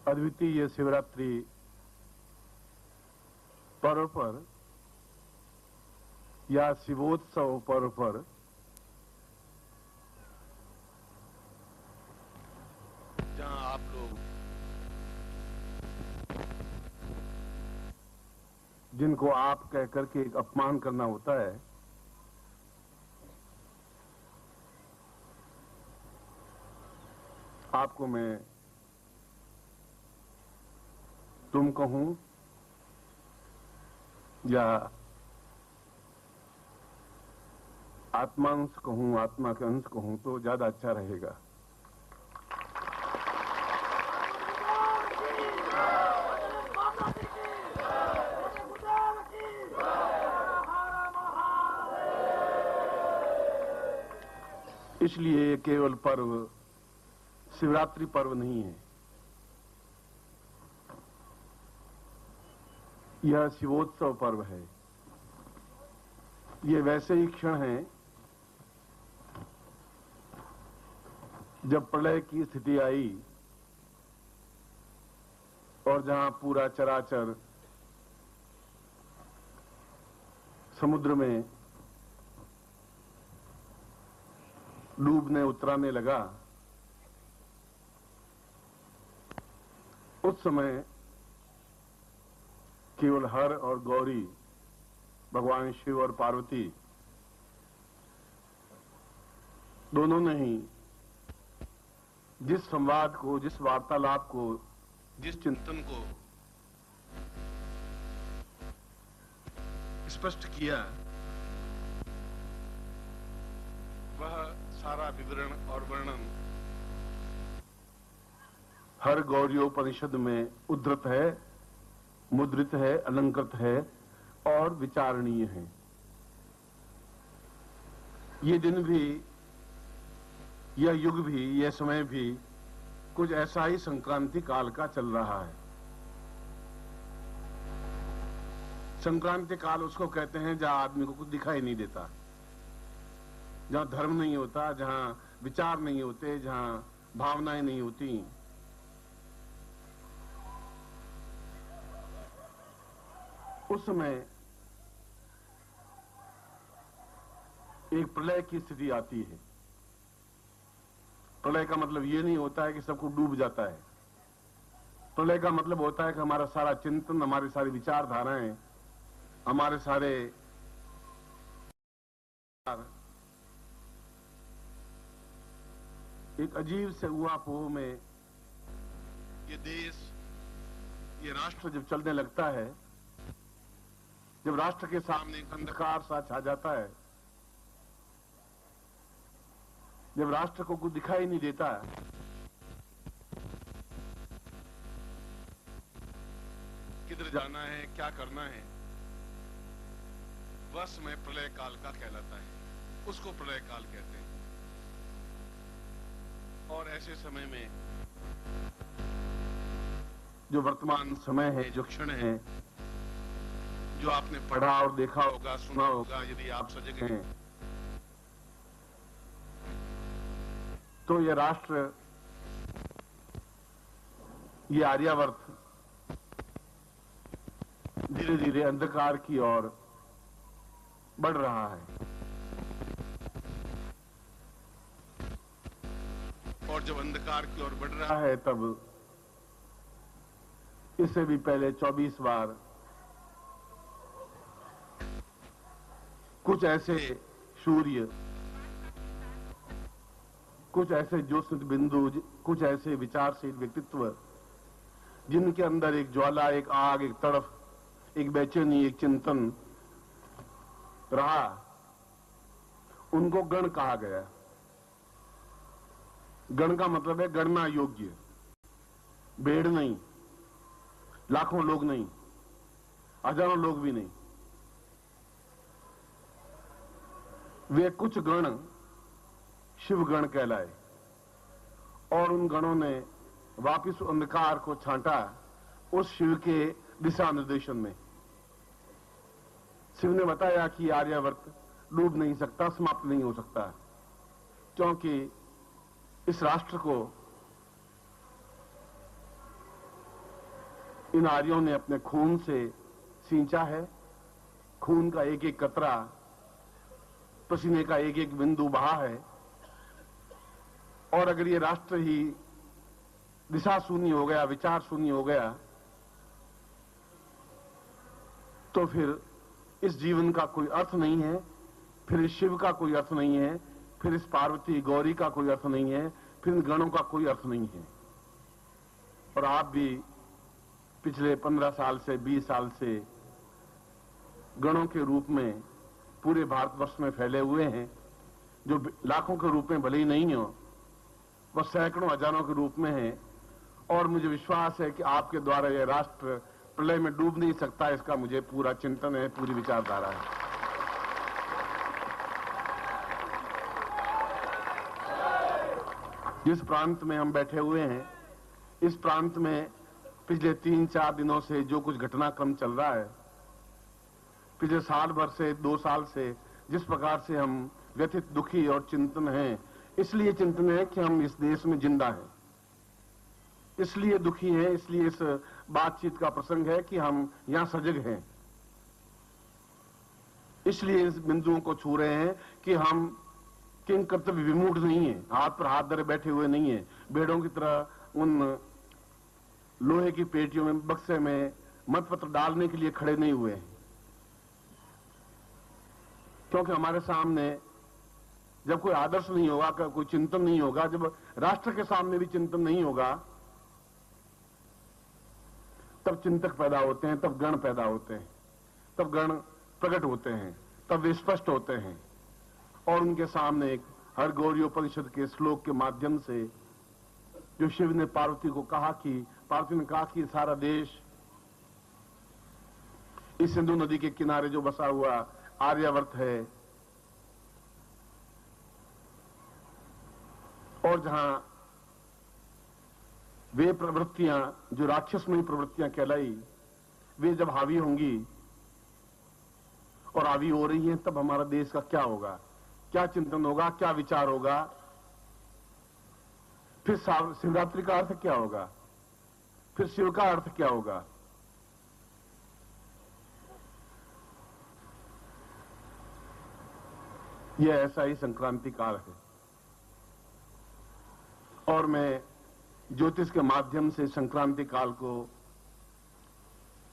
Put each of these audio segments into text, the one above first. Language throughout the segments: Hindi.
अद्वितीय शिवरात्रि पर्व पर या शिवोत्सव पर्व पर जहां आप लोग जिनको आप कह करके एक अपमान करना होता है, आपको मैं तुम कहूं या आत्मांश कहूं, आत्मा के अंश कहूं तो ज्यादा अच्छा रहेगा। इसलिए केवल पर्व शिवरात्रि पर्व नहीं है, यह शिवोत्सव पर्व है। ये वैसे ही क्षण हैं जब प्रलय की स्थिति आई और जहां पूरा चराचर समुद्र में डूबने उतराने लगा। उस समय केवल हर और गौरी, भगवान शिव और पार्वती दोनों ने ही जिस संवाद को, जिस वार्तालाप को, जिस चिंतन को स्पष्ट किया, वह सारा विवरण और वर्णन हर गौरीयोपनिषद में उद्धृत है, मुद्रित है, अलंकृत है और विचारणीय है। ये दिन भी, यह युग भी, यह समय भी कुछ ऐसा ही संक्रांति काल का चल रहा है। संक्रांति काल उसको कहते हैं जहां आदमी को कुछ दिखाई नहीं देता, जहां धर्म नहीं होता, जहां विचार नहीं होते, जहां भावनाएं नहीं होती। उस समय एक प्रलय की स्थिति आती है। प्रलय का मतलब ये नहीं होता है कि सब कुछ डूब जाता है। प्रलय का मतलब होता है कि हमारा सारा चिंतन, हमारी सारी विचारधाराएं, हमारे सारे एक अजीब से ऊहापोह में ये देश, ये राष्ट्र जब चलने लगता है, जब राष्ट्र के सामने एक अंधकार सा छा जाता है, जब राष्ट्र को कुछ दिखाई नहीं देता, किधर जाना है, क्या करना है, वह समय प्रलय काल का कहलाता है। उसको प्रलय काल कहते हैं। और ऐसे समय में जो वर्तमान समय है, जो क्षण है, जो आपने पढ़ा और देखा होगा, सुना होगा, यदि आप सजग हैं तो यह राष्ट्र, ये आर्यावर्त धीरे धीरे अंधकार की ओर बढ़ रहा है। और जब अंधकार की ओर बढ़ रहा है तब इससे भी पहले 24 बार कुछ ऐसे सूर्य, कुछ ऐसे ज्योत्स्ना बिंदु, कुछ ऐसे विचारशील व्यक्तित्व जिनके अंदर एक ज्वाला, एक आग, एक तड़फ, एक बेचैनी, एक चिंतन रहा, उनको गण कहा गया। गण का मतलब है गणना योग्य, भीड़ नहीं, लाखों लोग नहीं, हजारों लोग भी नहीं। वे कुछ गण शिवगण कहलाए और उन गणों ने वापिस अंधकार को छांटा उस शिव के दिशा निर्देशन में। शिव ने बताया कि आर्यावर्त डूब नहीं सकता, समाप्त नहीं हो सकता, क्योंकि इस राष्ट्र को इन आर्यों ने अपने खून से सींचा है। खून का एक एक कतरा, पसीने का एक एक बिंदु बहा है। और अगर ये राष्ट्र ही दिशा शून्य हो गया, विचार शून्य हो गया, तो फिर इस जीवन का कोई अर्थ नहीं है, फिर इस शिव का कोई अर्थ नहीं है, फिर इस पार्वती गौरी का कोई अर्थ नहीं है, फिर इन गणों का कोई अर्थ नहीं है। और आप भी पिछले 15 साल से 20 साल से गणों के रूप में पूरे भारतवर्ष में फैले हुए हैं, जो लाखों के रूप में भले ही नहीं हो, वह सैकड़ों हजारों के रूप में है। और मुझे विश्वास है कि आपके द्वारा यह राष्ट्र प्रलय में डूब नहीं सकता, इसका मुझे पूरा चिंतन है, पूरी विचारधारा है। जिस प्रांत में हम बैठे हुए हैं, इस प्रांत में पिछले 3-4 दिनों से जो कुछ घटनाक्रम चल रहा है, पिछले साल भर से 2 साल से जिस प्रकार से हम व्यथित, दुखी और चिंतन हैं, इसलिए चिंतन है कि हम इस देश में जिंदा हैं, इसलिए दुखी हैं, इसलिए इस बातचीत का प्रसंग है कि हम यहां सजग हैं, इसलिए इस बिंदुओं को छू रहे हैं कि हम किंग कर्तव्य विमूढ़ नहीं है, हाथ पर हाथ धरे बैठे हुए नहीं है, भेड़ों की तरह उन लोहे की पेटियों में, बक्से में मतपत्र डालने के लिए खड़े नहीं हुए हैं। क्योंकि हमारे सामने जब कोई आदर्श नहीं होगा, कोई चिंतन नहीं होगा, जब राष्ट्र के सामने भी चिंतन नहीं होगा, तब चिंतक पैदा होते हैं, तब गण पैदा होते हैं, तब गण प्रकट होते हैं, तब वे स्पष्ट होते हैं। और उनके सामने एक हरगौर्योपनिषद के श्लोक के माध्यम से जो शिव ने पार्वती को कहा कि, पार्वती ने कहा कि सारा देश इस सिंधु नदी के किनारे जो बसा हुआ आर्यावर्त है, और जहां वे प्रवृत्तियां जो राक्षसमयी प्रवृत्तियां कहलाई, वे जब हावी होंगी और हावी हो रही हैं, तब हमारा देश का क्या होगा, क्या चिंतन होगा, क्या विचार होगा, फिर शिवरात्रि का अर्थ क्या होगा, फिर शिव का अर्थ क्या होगा। यह ऐसा ही संक्रांति काल है। और मैं ज्योतिष के माध्यम से संक्रांति काल को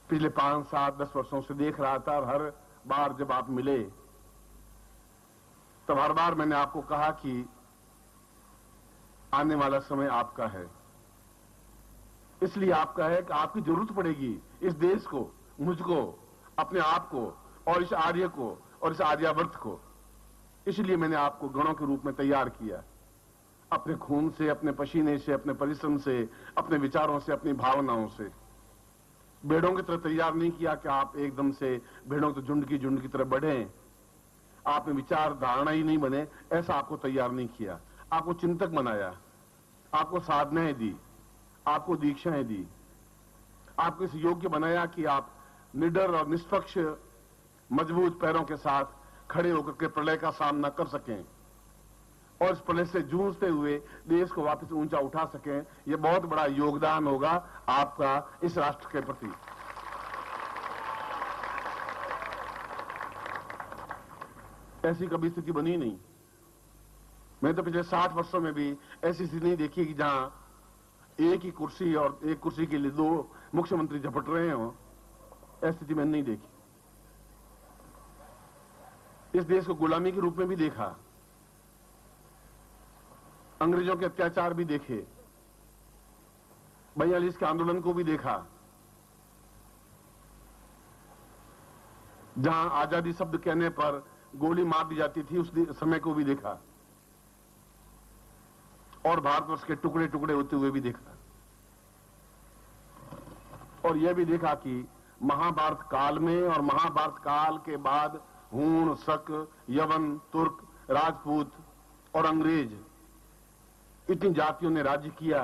पिछले 5, 7, 10 वर्षों से देख रहा था, और हर बार जब आप मिले, तब हर बार मैंने आपको कहा कि आने वाला समय आपका है। इसलिए आपका है कि आपकी जरूरत पड़ेगी इस देश को, मुझको, अपने आप को, और इस आर्य को, और इस आर्यावर्त को। इसलिए मैंने आपको गणों के रूप में तैयार किया, अपने खून से, अपने पसीने से, अपने परिश्रम से, अपने विचारों से, अपनी भावनाओं से। भेड़ों की तरह तैयार नहीं किया कि आप एकदम से भेड़ों के झुंड की तरह बढ़े, आपने विचार धारणा ही नहीं बने, ऐसा आपको तैयार नहीं किया। आपको चिंतक बनाया, आपको साधनाएं दी, आपको दीक्षाएं दी, आपको इस योग्य बनाया कि आप निडर और निष्पक्ष मजबूत पैरों के साथ खड़े होकर के प्रलय का सामना कर सकें, और इस प्रलय से जूझते हुए देश को वापस ऊंचा उठा सकें। यह बहुत बड़ा योगदान होगा आपका इस राष्ट्र के प्रति। ऐसी कभी स्थिति बनी नहीं। मैं तो पिछले 60 वर्षों में भी ऐसी स्थिति नहीं देखी कि जहां एक ही कुर्सी और एक कुर्सी के लिए 2 मुख्यमंत्री झपट रहे हो। ऐसी स्थिति मैंने नहीं देखी। इस देश को गुलामी के रूप में भी देखा, अंग्रेजों के अत्याचार भी देखे, 42 के आंदोलन को भी देखा, जहां आजादी शब्द कहने पर गोली मार दी जाती थी, उस समय को भी देखा, और भारतवर्ष के टुकड़े टुकड़े होते हुए भी देखा। और यह भी देखा कि महाभारत काल में और महाभारत काल के बाद हूण, शक, यवन, तुर्क, राजपूत और अंग्रेज, इतनी जातियों ने राज्य किया।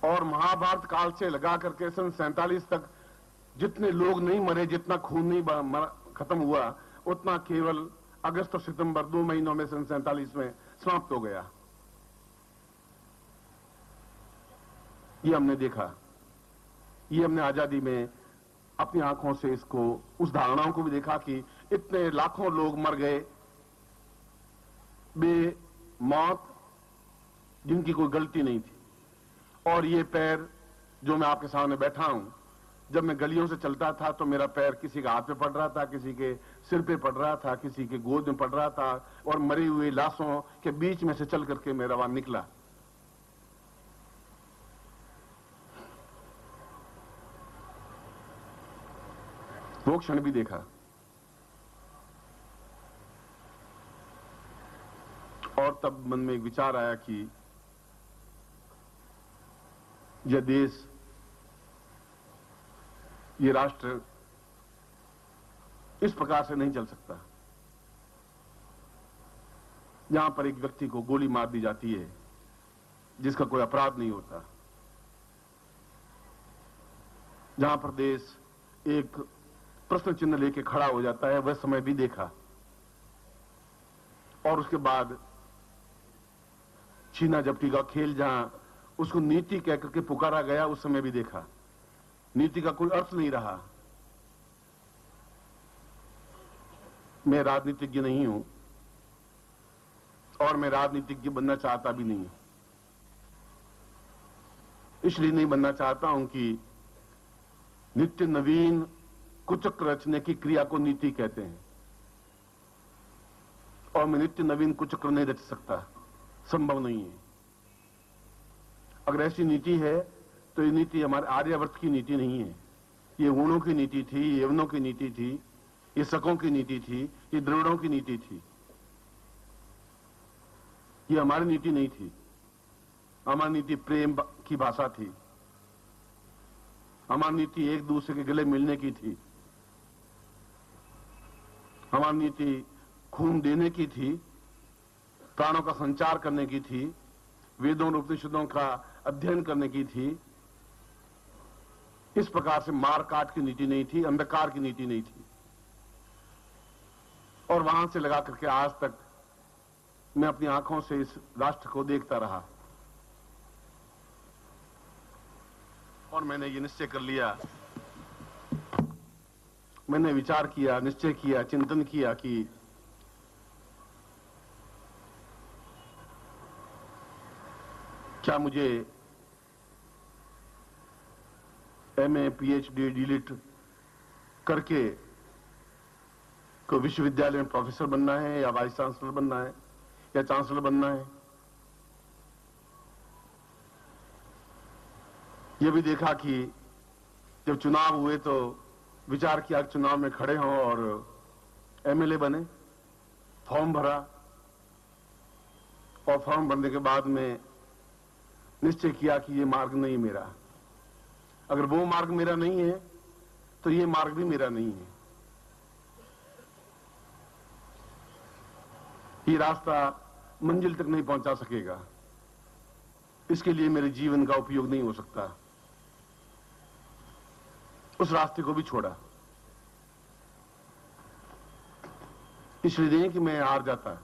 और महाभारत काल से लगा करके सन 47 तक जितने लोग नहीं मरे, जितना खून नहीं खत्म हुआ, उतना केवल अगस्त और सितंबर 2 महीनों में सन 47 में समाप्त हो गया। ये हमने देखा, ये हमने आजादी में अपनी आंखों से इसको, उस धारणाओं को भी देखा कि इतने लाखों लोग मर गए बेमौत, जिनकी कोई गलती नहीं थी। और ये पैर जो मैं आपके सामने बैठा हूं, जब मैं गलियों से चलता था तो मेरा पैर किसी के हाथ पे पड़ रहा था, किसी के सिर पे पड़ रहा था, किसी के गोद में पड़ रहा था, और मरी हुई लाशों के बीच में से चल करके मेरा वहां निकला। वो क्षण भी देखा। और तब मन में एक विचार आया कि यह देश, ये राष्ट्र इस प्रकार से नहीं चल सकता, जहां पर एक व्यक्ति को गोली मार दी जाती है जिसका कोई अपराध नहीं होता, जहां पर देश एक प्रश्न चिन्ह लेके खड़ा हो जाता है। वह समय भी देखा। और उसके बाद छीना झपटी का खेल, जहां उसको नीति कह करके पुकारा गया, उस समय भी देखा। नीति का कोई अर्थ नहीं रहा। मैं राजनीतिज्ञ नहीं हूं और मैं राजनीतिज्ञ बनना चाहता भी नहीं हूं। इसलिए नहीं बनना चाहता हूं कि नित्य नवीन कुचक्र रचने की क्रिया को नीति कहते हैं, और मैं नित्य नवीन कुचक्र नहीं रच सकता, संभव नहीं है। अगर ऐसी नीति है तो ये नीति हमारे आर्यावर्त की नीति नहीं है। ये गुणों की नीति थी, ये यवनों की नीति थी, ये शकों की नीति थी, ये द्रविड़ों की नीति थी। ये हमारी नीति नहीं थी। हमारी नीति प्रेम की भाषा थी। हमारी नीति एक दूसरे के गले मिलने की थी। हमारी नीति खून देने की थी, प्राणों का संचार करने की थी, वेदों और उपनिषदों का अध्ययन करने की थी। इस प्रकार से मार काट की नीति नहीं थी, अंधकार की नीति नहीं थी। और वहां से लगा करके आज तक मैं अपनी आंखों से इस राष्ट्र को देखता रहा, और मैंने ये निश्चय कर लिया, मैंने विचार किया, निश्चय किया, चिंतन किया कि क्या मुझे एमए, पीएचडी, डीलिट करके कोई विश्वविद्यालय में प्रोफेसर बनना है, या वाइस चांसलर बनना है, या चांसलर बनना है। यह भी देखा कि जब चुनाव हुए तो विचार किया कि चुनाव में खड़े हों और एमएलए बने। फॉर्म भरा, और फॉर्म भरने के बाद में निश्चय किया कि ये मार्ग नहीं मेरा। अगर वो मार्ग मेरा नहीं है तो ये मार्ग भी मेरा नहीं है। ये रास्ता मंजिल तक नहीं पहुंचा सकेगा। इसके लिए मेरे जीवन का उपयोग नहीं हो सकता। उस रास्ते को भी छोड़ा। इसलिए नहीं कि मैं हार जाता,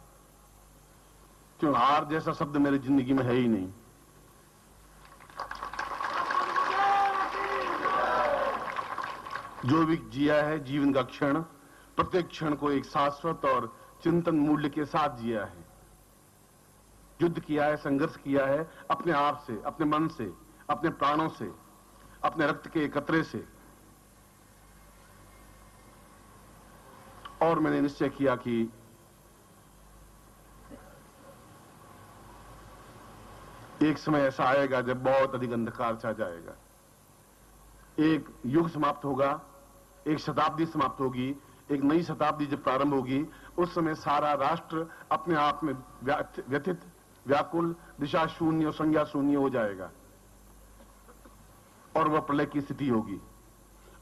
क्यों हार जैसा शब्द मेरी जिंदगी में है ही नहीं। जो भी जिया है जीवन का क्षण, प्रत्येक क्षण को एक शाश्वत और चिंतन मूल्य के साथ जिया है। युद्ध किया है, संघर्ष किया है, अपने आप से, अपने मन से, अपने प्राणों से, अपने रक्त के कतरे से। और मैंने निश्चय किया कि एक समय ऐसा आएगा जब बहुत अधिक अंधकार छा जाएगा। एक युग समाप्त होगा, एक शताब्दी समाप्त होगी, एक नई शताब्दी जब प्रारंभ होगी, उस समय सारा राष्ट्र अपने आप में व्यथित, व्याकुल, दिशा शून्य और संज्ञा शून्य हो जाएगा, और वह प्रलय की स्थिति होगी।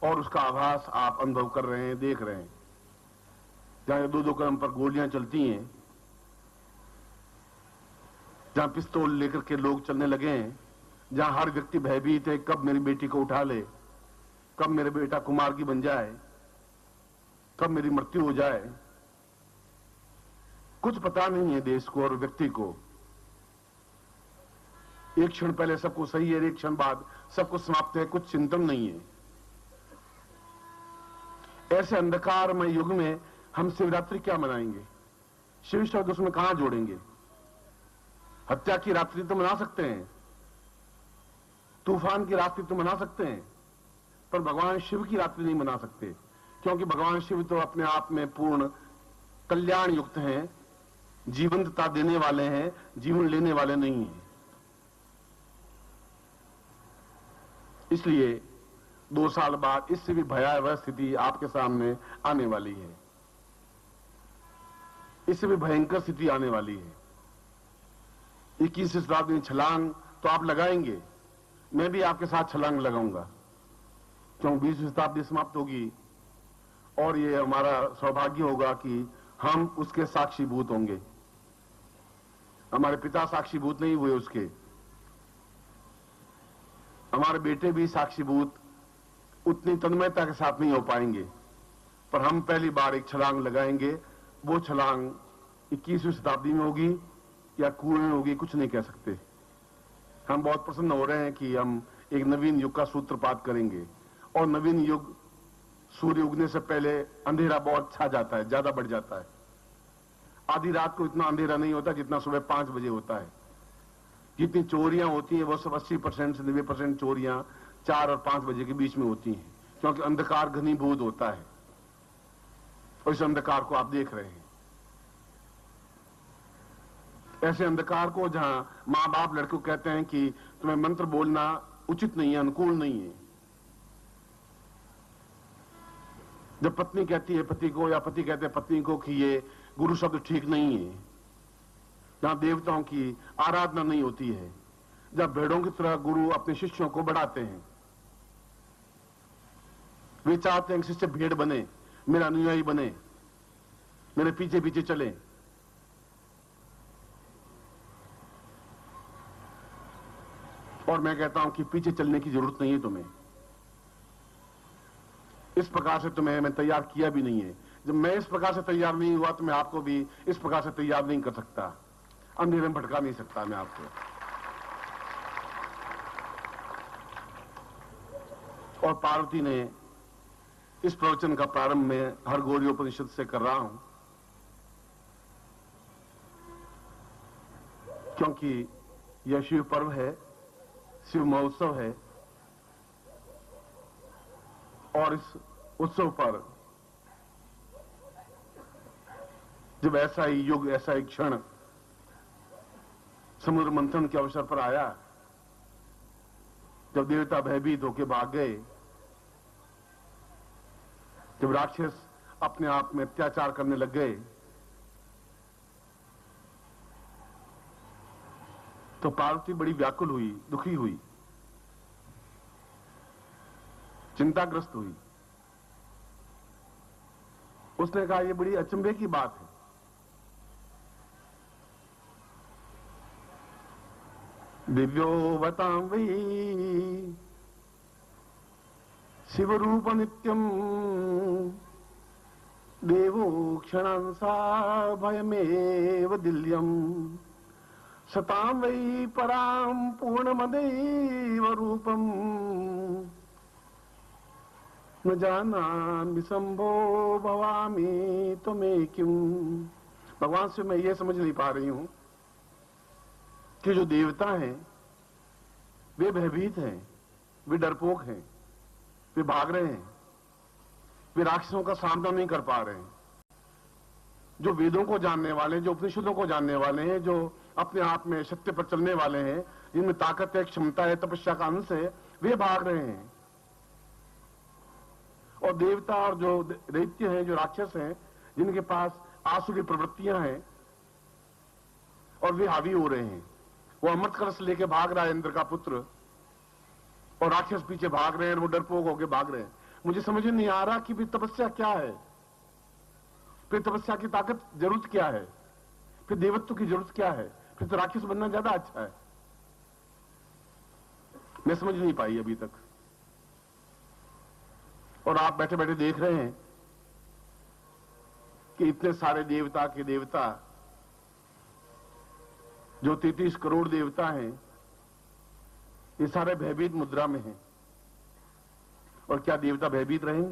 और उसका आभास आप अनुभव कर रहे हैं, देख रहे हैं। जहां दो दो कदम पर गोलियां चलती हैं, जहां पिस्तौल लेकर के लोग चलने लगे हैं, जहां हर व्यक्ति भयभीत है, कब मेरी बेटी को उठा ले, कब मेरे बेटा कुमार्गी बन जाए, कब मेरी मृत्यु हो जाए। कुछ पता नहीं है देश को और व्यक्ति को। एक क्षण पहले सबको सही है, एक क्षण बाद सबको समाप्त है, कुछ चिंतन नहीं है। ऐसे अंधकारमय युग में हम शिवरात्रि क्या मनाएंगे? शिव शब्द उसमें कहां जोड़ेंगे? हत्या की रात्रि तो मना सकते हैं, तूफान की रात्रि तो मना सकते हैं, पर भगवान शिव की रात्रि नहीं मना सकते, क्योंकि भगवान शिव तो अपने आप में पूर्ण कल्याण युक्त हैं, जीवंतता देने वाले हैं, जीवन लेने वाले नहीं हैं। इसलिए 2 साल बाद इससे भी भयावह स्थिति आपके सामने आने वाली है, इससे भी भयंकर स्थिति आने वाली है। 21वीं शताब्दी में छलांग तो आप लगाएंगे, मैं भी आपके साथ छलांग लगाऊंगा, क्यों 20वीं शताब्दी समाप्त होगी और ये हमारा सौभाग्य होगा कि हम उसके साक्षीभूत होंगे। हमारे पिता साक्षीभूत नहीं हुए उसके, हमारे बेटे भी साक्षीभूत उतनी तन्मयता के साथ नहीं हो पाएंगे, पर हम पहली बार एक छलांग लगाएंगे। वो छलांग 21वीं शताब्दी में होगी या कुएं में होगी, कुछ नहीं कह सकते। हम बहुत प्रसन्न हो रहे हैं कि हम एक नवीन युग का सूत्रपात करेंगे, और नवीन युग सूर्य उगने से पहले अंधेरा बहुत छा जाता है, ज्यादा बढ़ जाता है। आधी रात को इतना अंधेरा नहीं होता जितना सुबह 5 बजे होता है। जितनी चोरियां होती हैं वो सब 80% से 90% चोरियां 4 और 5 बजे के बीच में होती हैं, क्योंकि अंधकार घनीभूत होता है, और इस अंधकार को आप देख रहे हैं। ऐसे अंधकार को जहां मां बाप लड़के को कहते हैं कि तुम्हें मंत्र बोलना उचित नहीं है, अनुकूल नहीं है, जब पत्नी कहती है पति को या पति कहते हैं पत्नी को कि ये गुरु शब्द ठीक नहीं है, जहां देवताओं की आराधना नहीं होती है, जब भेड़ों की तरह गुरु अपने शिष्यों को बढ़ाते हैं, वे चाहते हैं कि शिष्य भेड़ बने, मेरा अनुयायी बने, मेरे पीछे पीछे चले। और मैं कहता हूं कि पीछे चलने की जरूरत नहीं है तुम्हें, इस प्रकार से तुम्हें मैं तैयार किया भी नहीं है। जब मैं इस प्रकार से तैयार नहीं हुआ तो मैं आपको भी इस प्रकार से तैयार नहीं कर सकता, अंधेरे में भटका नहीं सकता मैं आपको। और पार्वती ने इस प्रवचन का प्रारंभ में हरघोरी उपनिषद से कर रहा हूं, क्योंकि यह शिव पर्व है, शिव महोत्सव है, और इस उत्सव पर जब ऐसा ही युग, ऐसा ही क्षण समुद्र मंथन के अवसर पर आया, जब देवता भयभीत होकर भाग गए, जब राक्षस अपने आप में अत्याचार करने लग गए, तो पार्वती बड़ी व्याकुल हुई, दुखी हुई, चिंताग्रस्त हुई। उसने कहा यह बड़ी अचंभे की बात है, दिव्यो बतां वै शिव रूप नित्यम देवो क्षणांसा भयमेव दिल्यम सतां वै परां पूर्णमदैव रूपम न जानामि शंभो भवामि त्वमेव किम। भगवान से मैं ये समझ नहीं पा रही हूं कि जो देवता हैं वे भयभीत हैं, वे डरपोक हैं, वे भाग रहे हैं, वे राक्षसों का सामना नहीं कर पा रहे हैं। जो वेदों को जानने वाले, जो उपनिषदों को जानने वाले हैं, जो अपने आप में सत्य पर चलने वाले हैं, जिनमें ताकत है, क्षमता है, तपस्या का अंश है, वे भाग रहे हैं। और देवता और जो दैत्य हैं, जो राक्षस हैं, जिनके पास आसुरी प्रवृत्तियां हैं, और वे हावी हो रहे हैं। वो अमृत कलश लेके भाग रहा है इंद्र का पुत्र, और राक्षस पीछे भाग रहे हैं, और वो डरपोक होके भाग रहे हैं। मुझे समझ नहीं आ रहा कि फिर तपस्या क्या है, फिर तपस्या की ताकत जरूरत क्या है, फिर देवत्व की जरूरत क्या है, फिर तो राक्षस बनना ज्यादा अच्छा है। मैं समझ नहीं पाई अभी तक। और आप बैठे बैठे देख रहे हैं कि इतने सारे देवता के देवता, जो 33 करोड़ देवता हैं, ये सारे भयभीत मुद्रा में हैं। और क्या देवता भयभीत रहेंगे?